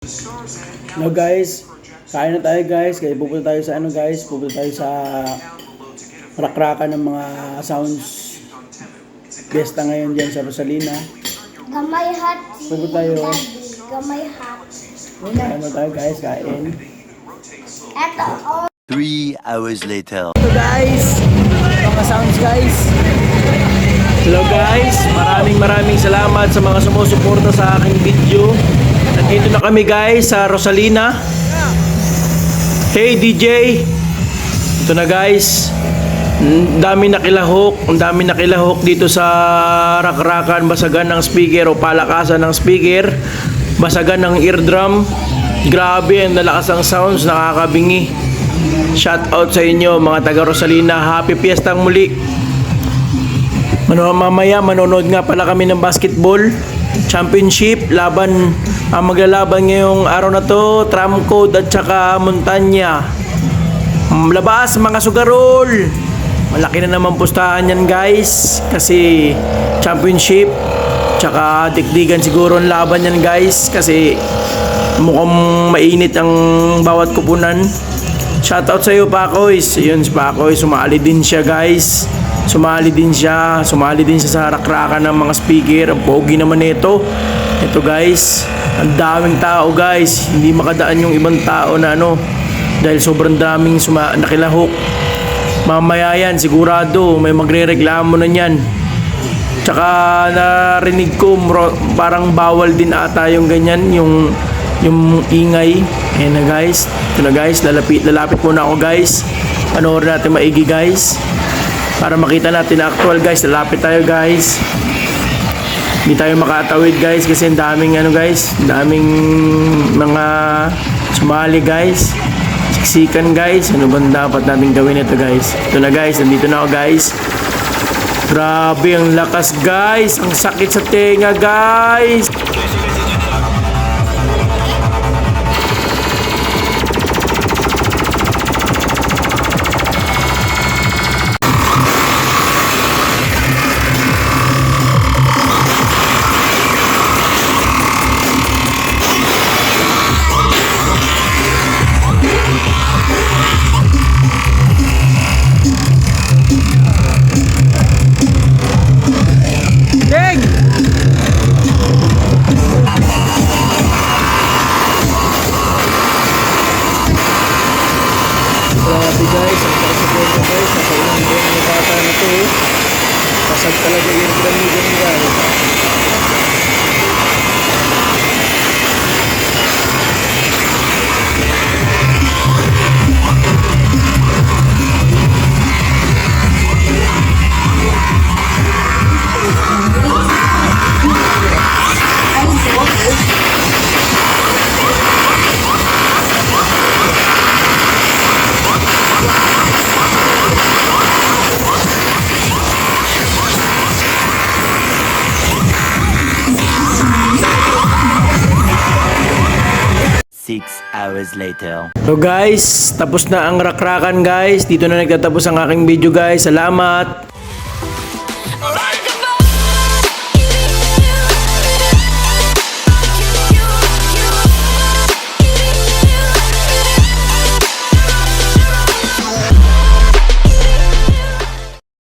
Hello guys, kain na tayo guys. Kaya pupunta tayo sa guys, pupunta tayo sa rakrakan ng mga sounds fiesta ngayon diyan sa Rosalina. Gamay hot si Pupunta tayo. Daddy. Gamay hot. Kain na tayo guys, kain. Eto, oh. 3 hours later. Hello guys, mga sounds guys. Hello guys, maraming salamat sa mga sumusuporta sa aking video. Nandito na kami guys sa Rosalina. Hey DJ, ito na guys. Ang dami nakilahok dito sa rakrakan, basagan ng speaker o palakasan ng speaker, basagan ng eardrum. Grabe ang lalakas ng sounds, nakakabingi. Shout out sa inyo mga taga Rosalina, happy fiestang muli. Mamaya manonood nga pala kami ng basketball championship laban. Ang maglalaban ngayong araw na to, Tramcode at saka Montanya. Labas mga sugarol, malaki na naman pustahan yan guys, kasi championship tsaka dikdigan siguro ang laban yan guys, kasi mukhang mainit ang bawat kupunan. Shoutout sa iyo Pacoys. Yun si Pacoys, sumali din siya guys. Sumali din siya sa rakrakan ng mga speaker. Ang pogi naman nito. Ito guys, ang daming tao guys. Hindi makadaan yung ibang tao na dahil sobrang daming nakilahok. Mamaya yan, sigurado may magre-reklamo na yan. Tsaka narinig ko parang bawal din ata yung ganyan, yung ingay. Ayan na guys. Ito na guys, lalapit muna ako guys. Panoorin natin maigi guys, para makita natin na actual guys. Lalapit tayo guys. Hindi tayo makatawid guys kasi ang daming guys, daming mga sumali guys. Siksikan guys. Ano bang dapat natin gawin ito guys? Ito na guys, nandito na ako guys. Grabe ang lakas guys. Ang sakit sa tenga guys. Grabe guys, ang sakit sa guys. Nasa ilang buwan ng bata na to eh. Pasag talaga yung gramigan guys. Hours later. So guys, tapos na ang rakrakan guys. Dito na nagtatapos ang aking video guys. Salamat.